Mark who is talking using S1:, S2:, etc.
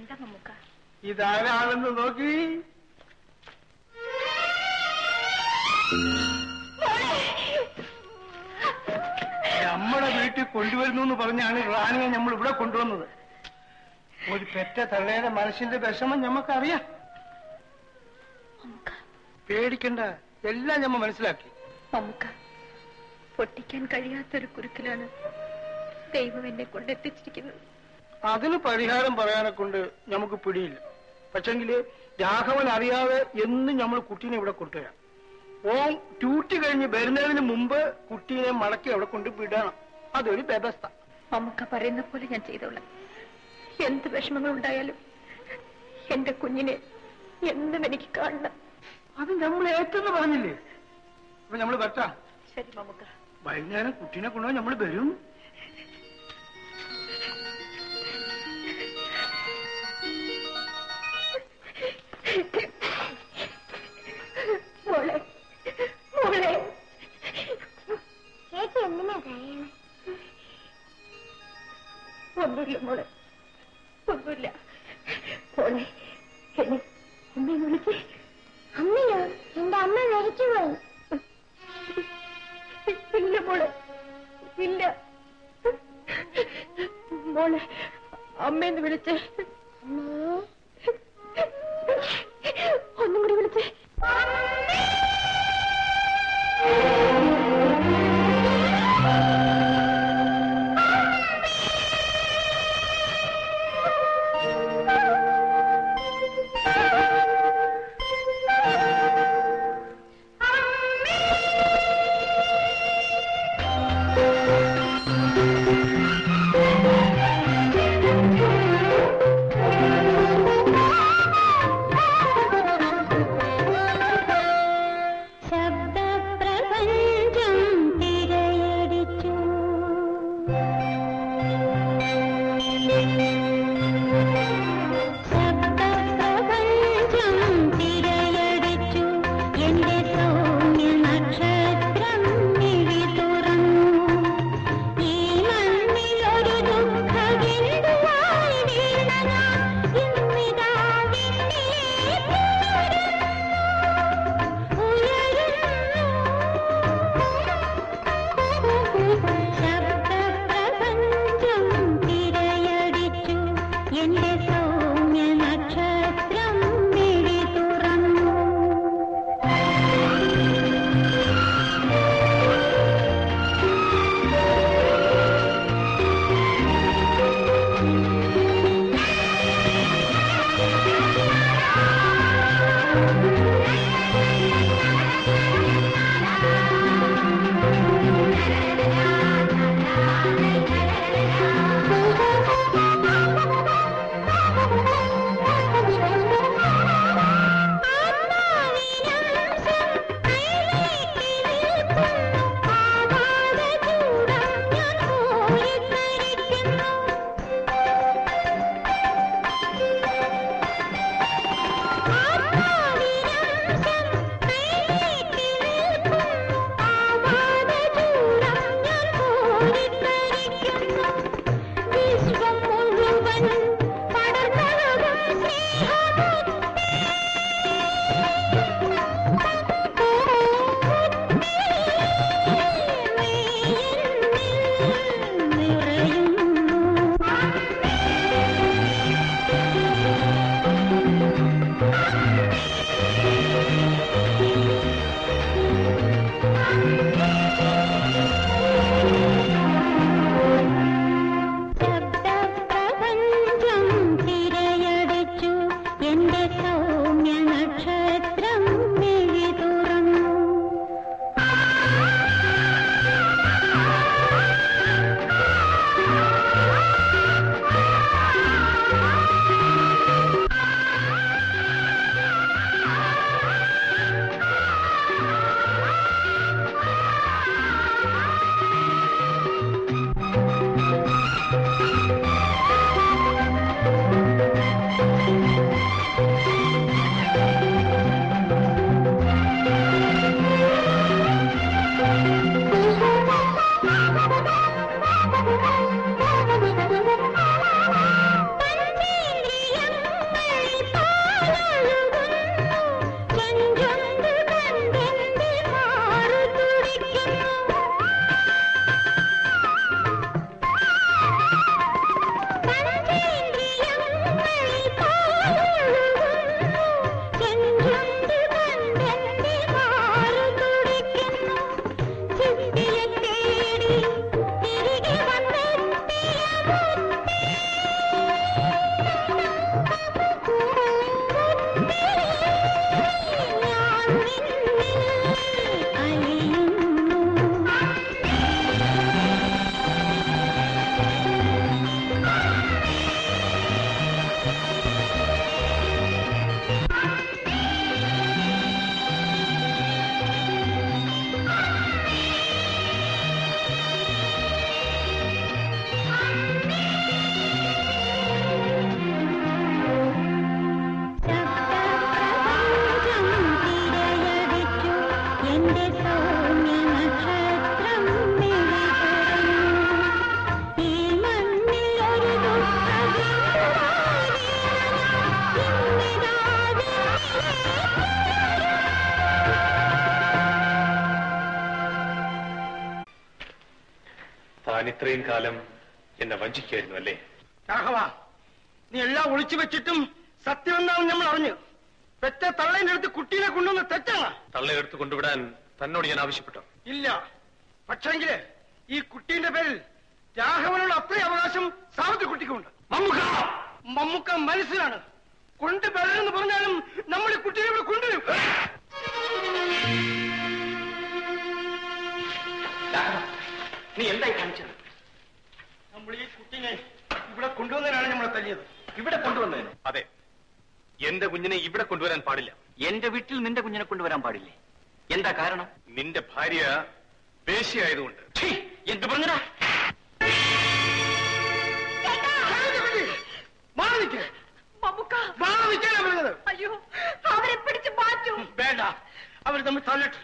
S1: എന്താ മമ്മൂക്ക?
S2: ഇതാരാണെന്ന് നോക്കി. നമ്മുടെ വീട്ടിൽ കൊണ്ടുവരുന്നു എന്ന് പറഞ്ഞാണ് റാണിയെ നമ്മൾ ഇവിടെ കൊണ്ടുവന്നത്. ഒരു പെറ്റ തള്ളയുടെ മനസ്സിന്റെ വിഷമം ഞമ്മക്കറിയാം. പേടിക്കണ്ട, എല്ലാം ഞമ്മ മനസ്സിലാക്കി.
S1: മമ്മൂക്ക, പൊട്ടിക്കാൻ കഴിയാത്തൊരു കുരുക്കിലാണ് ദൈവം എന്നെ കൊണ്ടെത്തിച്ചിരിക്കുന്നത്.
S2: അതിന് പരിഹാരം പറയാനെ കൊണ്ട് നമുക്ക് പിടിയില്ല. പക്ഷെങ്കില് രാഘവൻ അറിയാതെ എന്നും നമ്മൾ കുട്ടീനെ ഇവിടെ കൊണ്ടുവരാം. ഓൻ ഡ്യൂട്ടി കഴിഞ്ഞ് വരുന്നതിന് മുമ്പ് കുട്ടീനെ മടക്കി അവിടെ കൊണ്ട് വിടണം. അതൊരു വ്യവസ്ഥ.
S1: മമ്മൂക്ക പറയുന്ന പോലെ ഞാൻ ചെയ്തോളാം. എന്ത് വിഷമങ്ങൾ ഉണ്ടായാലും എന്റെ കുഞ്ഞിനെ എന്നും എനിക്ക് കാണണം.
S2: അത് നമ്മൾ ഏറ്റെന്ന് പറഞ്ഞില്ലേ? അപ്പൊ നമ്മള് പറ്റാ.
S1: ശരി മമ്മൂക്ക.
S2: വൈകുന്നേരം കുട്ടീനെ കൊണ്ടുപോയി നമ്മൾ വരും.
S1: മോളെ, മോളെ.
S3: ചേച്ചി എന്തിനാ കഴിയണം?
S1: ഒന്നുമില്ല മോളെ, ഒന്നുമില്ല. മോളെ, എന്നെ അമ്മയെ വിളിച്ച്.
S3: അമ്മയോ? എന്റെ അമ്മ മരിച്ചുപോയി.
S1: ഇല്ല മോളെ, ഇല്ല. മോളെ, അമ്മയെന്ന് വിളിച്ചേ. ഒന്നും കൂടി വിളിച്ചേ.
S4: ഇത്രയും കാലം എന്നെ വഞ്ചിക്കായിരുന്നു അല്ലേ?
S2: രാഘവ, നീ എല്ലാം ഒളിച്ചു വെച്ചിട്ടും സത്യം എന്താണെന്ന് നമ്മൾ അറിഞ്ഞു. പെറ്റ തള്ളേന്റെ അടുത്ത് കുട്ടീനെ കൊണ്ടുവന്ന് തെറ്റാണ്.
S4: തള്ളയെടുത്ത് കൊണ്ടുവിടാൻ തന്നോട് ഞാൻ ആവശ്യപ്പെട്ടോ?
S2: ഇല്ല. പക്ഷെങ്കില് ഈ കുട്ടീന്റെ പേരിൽ രാഘവനോട് അത്രയും അവകാശം സാവിത്രി കുട്ടിക്കുണ്ട്. മമ്മുക്ക മനസ്സിലാണ്. കൊണ്ടുവരാനെന്ന് പറഞ്ഞാലും നമ്മൾ ഈ കുട്ടീനെ ഇവിടെ കൊണ്ടുവരും.
S5: നീ എന്തായി കാണിച്ചത്?
S2: നമ്മൾ ഈ കുട്ടീനെ ഇവിടെ കൊണ്ടുവന്നതിനാണ് നമ്മളെ തല്ലിയത്.
S5: ഇവിടെ കൊണ്ടുവന്നതിന്?
S4: അതെ, എന്റെ കുഞ്ഞിനെ ഇവിടെ കൊണ്ടുവരാൻ പാടില്ല.
S5: എന്റെ വീട്ടിൽ നിന്റെ കുഞ്ഞിനെ കൊണ്ടുവരാൻ പാടില്ലേ? എന്താ കാരണം?
S4: നിന്റെ ഭാര്യ വേശ്യയായതുകൊണ്ട്.
S5: എന്ത് പറഞ്ഞടാ?
S1: അയ്യോ, അവരെ പിടിച്ച് മാറ്റൂ.
S2: വേണ്ട, അവർ തമ്മിൽ തല്ലട്ടെ.